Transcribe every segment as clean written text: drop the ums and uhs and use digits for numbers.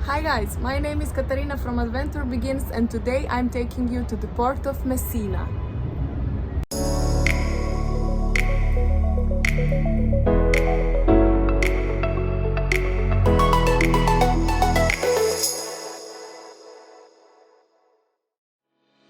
Hi guys, my name is Caterina from Adventure Begins and today I'm taking you to the port of Messina.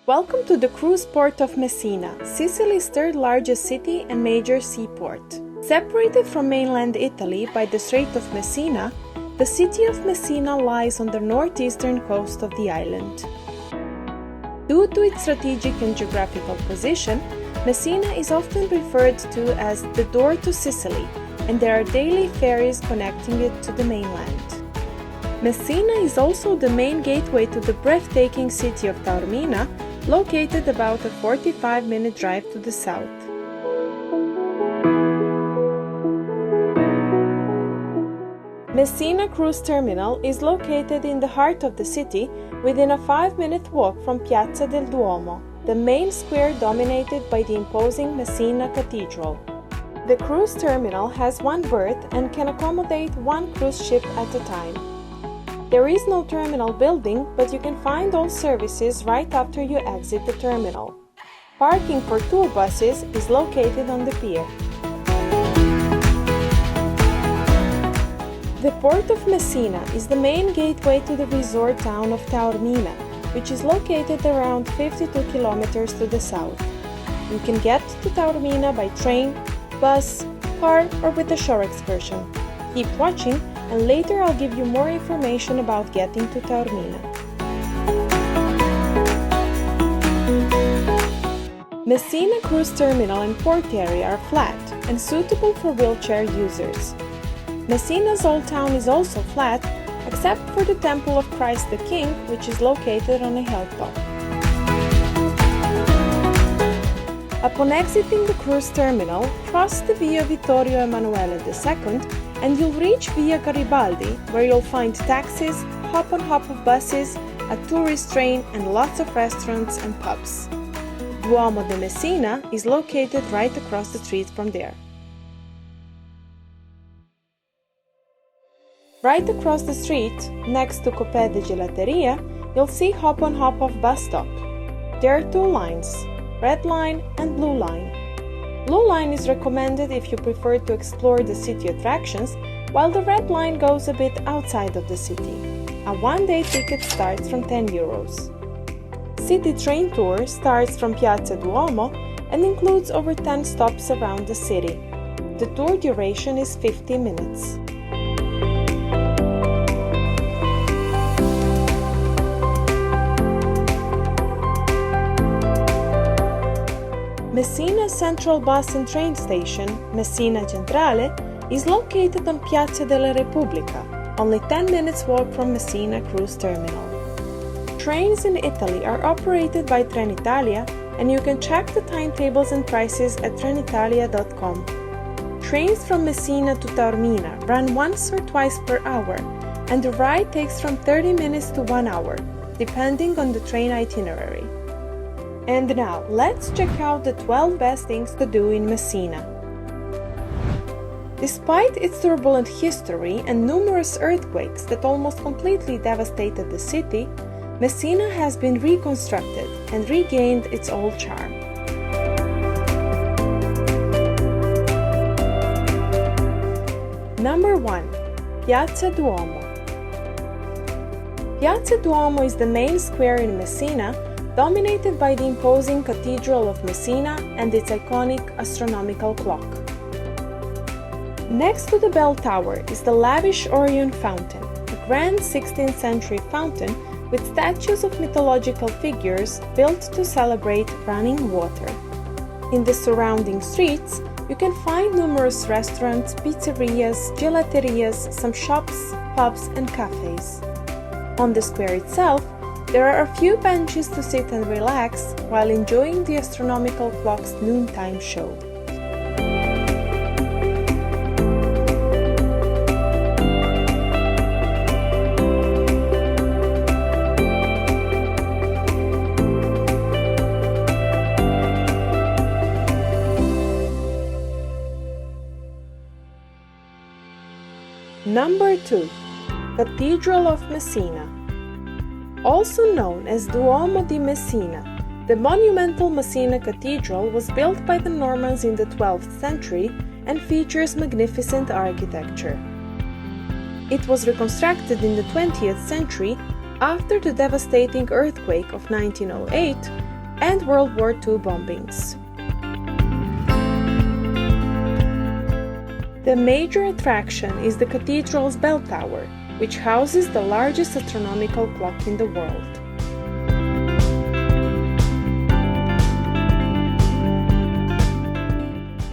Welcome to the cruise port of Messina, Sicily's third largest city and major seaport. Separated from mainland Italy by the Strait of Messina, the city of Messina lies on the northeastern coast of the island. Due to its strategic and geographical position, Messina is often referred to as the door to Sicily, and there are daily ferries connecting it to the mainland. Messina is also the main gateway to the breathtaking city of Taormina, located about a 45-minute drive to the south. Messina Cruise Terminal is located in the heart of the city, within a 5-minute walk from Piazza del Duomo, the main square dominated by the imposing Messina Cathedral. The cruise terminal has one berth and can accommodate one cruise ship at a time. There is no terminal building, but you can find all services right after you exit the terminal. Parking for tour buses is located on the pier. The port of Messina is the main gateway to the resort town of Taormina, which is located around 52 kilometers to the south. You can get to Taormina by train, bus, car, or with a shore excursion. Keep watching, and later I'll give you more information about getting to Taormina. Messina Cruise Terminal and port area are flat and suitable for wheelchair users. Messina's old town is also flat, except for the Temple of Christ the King, which is located on a hilltop. Upon exiting the cruise terminal, cross the Via Vittorio Emanuele II and you'll reach Via Garibaldi, where you'll find taxis, hop-on-hop of buses, a tourist train, and lots of restaurants and pubs. Duomo de Messina is located right across the street from there. Right across the street, next to Copè de Gelateria, you'll see hop-on-hop of bus stop. There are two lines, Red Line and Blue Line. Blue Line is recommended if you prefer to explore the city attractions, while the Red Line goes a bit outside of the city. A one-day ticket starts from €10. City train tour starts from Piazza Duomo and includes over 10 stops around the city. The tour duration is 50 minutes. Messina's central bus and train station, Messina Centrale, is located on Piazza della Repubblica, only 10 minutes walk from Messina Cruise Terminal. Trains in Italy are operated by Trenitalia, and you can check the timetables and prices at trenitalia.com. Trains from Messina to Taormina run once or twice per hour, and the ride takes from 30 minutes to 1 hour, depending on the train itinerary. And now, let's check out the 12 best things to do in Messina. Despite its turbulent history and numerous earthquakes that almost completely devastated the city, Messina has been reconstructed and regained its old charm. Number 1. Piazza Duomo. Piazza Duomo is the main square in Messina, dominated by the imposing Cathedral of Messina and its iconic astronomical clock. Next to the bell tower is the lavish Orion Fountain, a grand 16th century fountain with statues of mythological figures built to celebrate running water. In the surrounding streets, you can find numerous restaurants, pizzerias, gelaterias, some shops, pubs, and cafes. On the square itself, there are a few benches to sit and relax while enjoying the astronomical clock's noontime show. Number 2. Cathedral of Messina. Also known as Duomo di Messina, the monumental Messina Cathedral was built by the Normans in the 12th century and features magnificent architecture. It was reconstructed in the 20th century after the devastating earthquake of 1908 and World War II bombings. The major attraction is the cathedral's bell tower, which houses the largest astronomical clock in the world.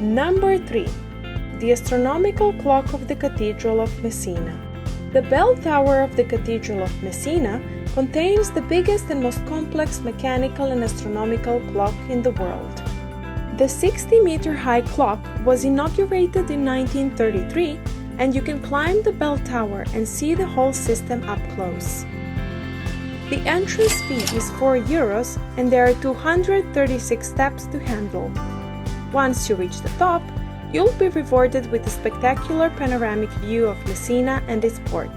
Number 3. The Astronomical Clock of the Cathedral of Messina. The bell tower of the Cathedral of Messina contains the biggest and most complex mechanical and astronomical clock in the world. The 60-meter-high clock was inaugurated in 1933, and you can climb the bell tower and see the whole system up close. The entrance fee is €4 and there are 236 steps to handle. Once you reach the top, you'll be rewarded with a spectacular panoramic view of Messina and its port.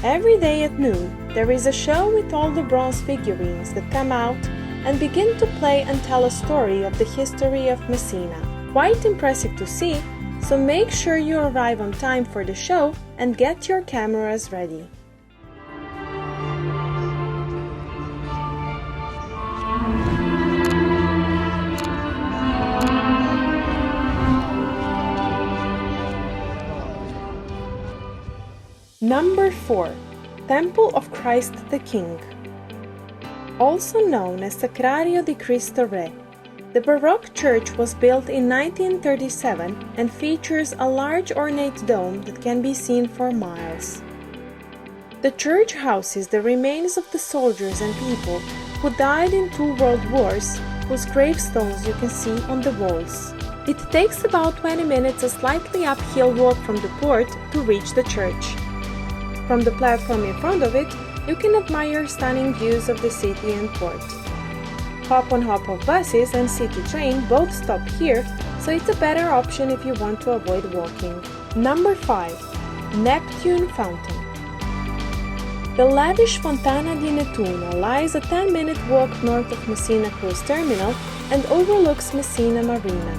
Every day at noon, there is a show with all the bronze figurines that come out and begin to play and tell a story of the history of Messina. Quite impressive to see, so make sure you arrive on time for the show and get your cameras ready. Number 4. Temple of Christ the King. Also known as Sacrario di Cristo Re, the Baroque church was built in 1937 and features a large ornate dome that can be seen for miles. The church houses the remains of the soldiers and people who died in 2 world wars, whose gravestones you can see on the walls. It takes about 20 minutes a slightly uphill walk from the port to reach the church. From the platform in front of it, you can admire stunning views of the city and port. Hop-on-hop-off buses and city train both stop here, so it's a better option if you want to avoid walking. Number 5. Neptune Fountain. The lavish Fontana di Nettuno lies a 10-minute walk north of Messina Cruise Terminal and overlooks Messina Marina.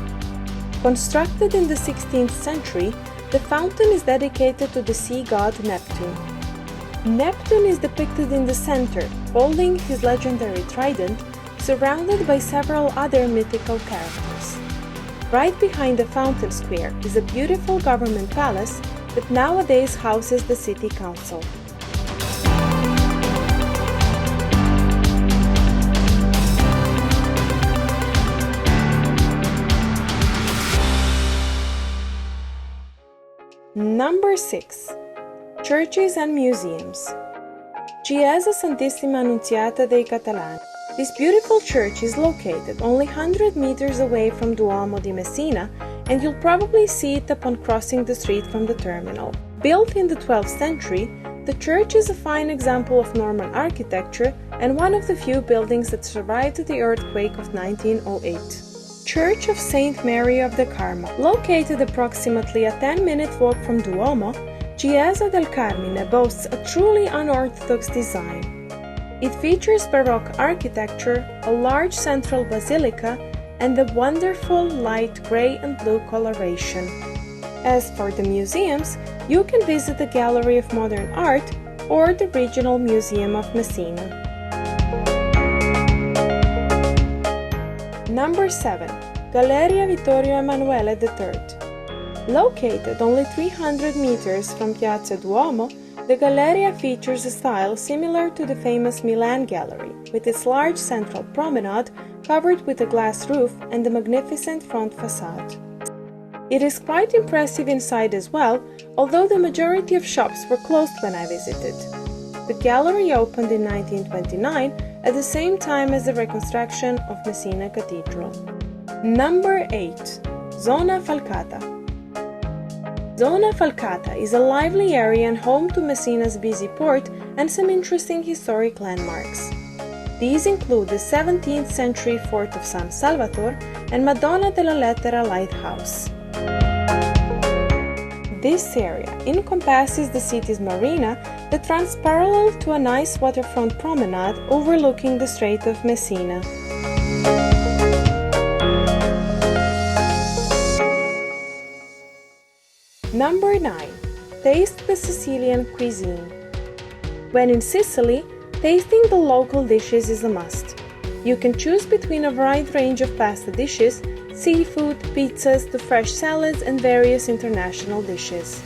Constructed in the 16th century, the fountain is dedicated to the sea god Neptune. Neptune is depicted in the center, holding his legendary trident, surrounded by several other mythical characters. Right behind the fountain square is a beautiful government palace that nowadays houses the city council. Number 6. Churches and Museums. Chiesa Santissima Annunziata dei Catalani. This beautiful church is located only 100 meters away from Duomo di Messina, and you'll probably see it upon crossing the street from the terminal. Built in the 12th century, the church is a fine example of Norman architecture and one of the few buildings that survived the earthquake of 1908. Church of Saint Mary of the Carmel. Located approximately a 10-minute walk from Duomo, Chiesa del Carmine boasts a truly unorthodox design. It features Baroque architecture, a large central basilica, and a wonderful light grey and blue coloration. As for the museums, you can visit the Galleria of Modern Art or the Regional Museum of Messina. Number 7. Galleria Vittorio Emanuele III. Located only 300 meters from Piazza Duomo, the Galleria features a style similar to the famous Milan Gallery, with its large central promenade covered with a glass roof and a magnificent front facade. It is quite impressive inside as well, although the majority of shops were closed when I visited. The gallery opened in 1929 at the same time as the reconstruction of Messina Cathedral. Number 8. Zona Falcata. Zona Falcata is a lively area and home to Messina's busy port and some interesting historic landmarks. These include the 17th century fort of San Salvatore and Madonna della Lettera lighthouse. This area encompasses the city's marina that runs parallel to a nice waterfront promenade overlooking the Strait of Messina. Number 9. Taste the Sicilian cuisine. When in Sicily, tasting the local dishes is a must. You can choose between a wide range of pasta dishes, seafood, pizzas, to fresh salads and various international dishes.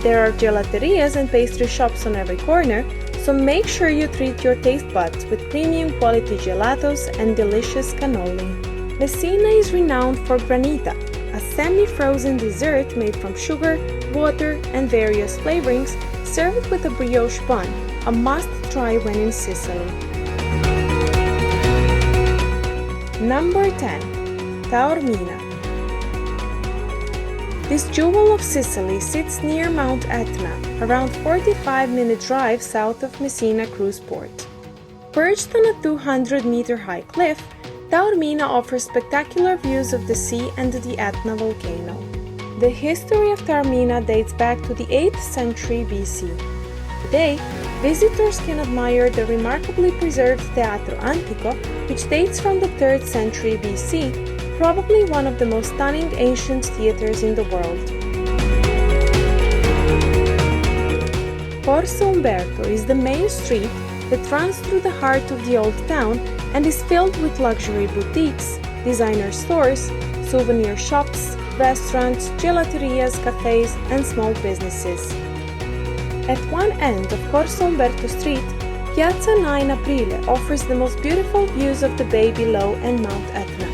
There are gelaterias and pastry shops on every corner, so make sure you treat your taste buds with premium quality gelatos and delicious cannoli. Messina is renowned for granita, a semi-frozen dessert made from sugar, water, and various flavorings, served with a brioche bun, a must-try when in Sicily. Number 10. Taormina. This jewel of Sicily sits near Mount Etna, around 45-minute drive south of Messina cruise port. Perched on a 200-meter-high cliff, Taormina offers spectacular views of the sea and the Etna volcano. The history of Taormina dates back to the 8th century BC. Today, visitors can admire the remarkably preserved Teatro Antico, which dates from the 3rd century BC, probably one of the most stunning ancient theaters in the world. Corso Umberto is the main street that runs through the heart of the old town and is filled with luxury boutiques, designer stores, souvenir shops, restaurants, gelaterias, cafes, and small businesses. At one end of Corso Umberto Street, Piazza 9 Aprile offers the most beautiful views of the bay below and Mount Etna.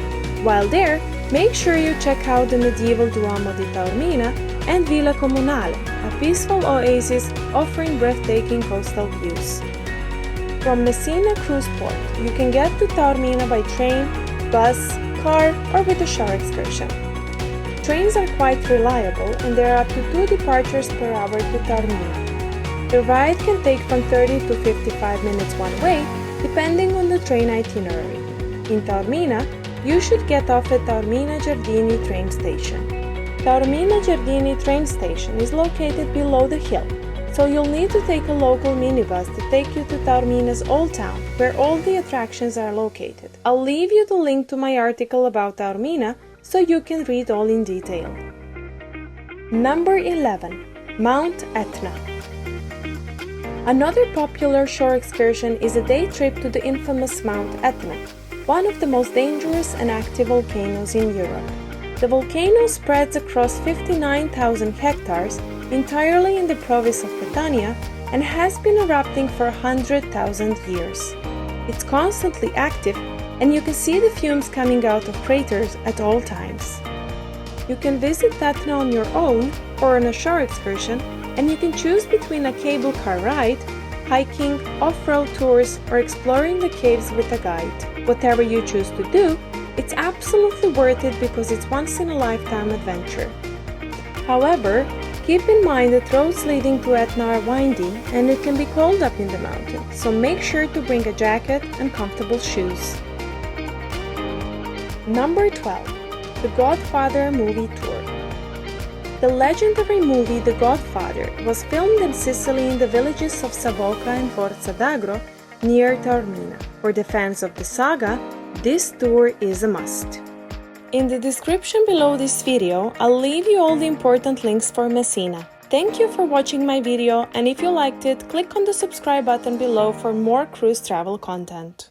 While there, make sure you check out the medieval Duomo di Taormina and Villa Comunale, a peaceful oasis offering breathtaking coastal views. From Messina Cruise Port, you can get to Taormina by train, bus, car, or with a shore excursion. Trains are quite reliable and there are up to 2 departures per hour to Taormina. The ride can take from 30 to 55 minutes one way, depending on the train itinerary. In Taormina, you should get off at Taormina Giardini train station. Taormina Giardini train station is located below the hill, so you'll need to take a local minibus to take you to Taormina's Old Town, where all the attractions are located. I'll leave you the link to my article about Taormina so you can read all in detail. Number 11. Mount Etna. Another popular shore excursion is a day trip to the infamous Mount Etna, one of the most dangerous and active volcanoes in Europe. The volcano spreads across 59,000 hectares, entirely in the province of Catania, and has been erupting for 100,000 years. It's constantly active, and you can see the fumes coming out of craters at all times. You can visit Etna on your own or on a shore excursion, and you can choose between a cable car ride, hiking, off-road tours, or exploring the caves with a guide. Whatever you choose to do, it's absolutely worth it because it's once-in-a-lifetime adventure. However, keep in mind that roads leading to Etna are windy and it can be cold up in the mountain, so make sure to bring a jacket and comfortable shoes. Number 12. The Godfather movie tour. The legendary movie The Godfather was filmed in Sicily in the villages of Savoca and Forza d'Agro near Taormina. For the fans of the saga, this tour is a must. In the description below this video, I'll leave you all the important links for Messina. Thank you for watching my video, and if you liked it, click on the subscribe button below for more cruise travel content.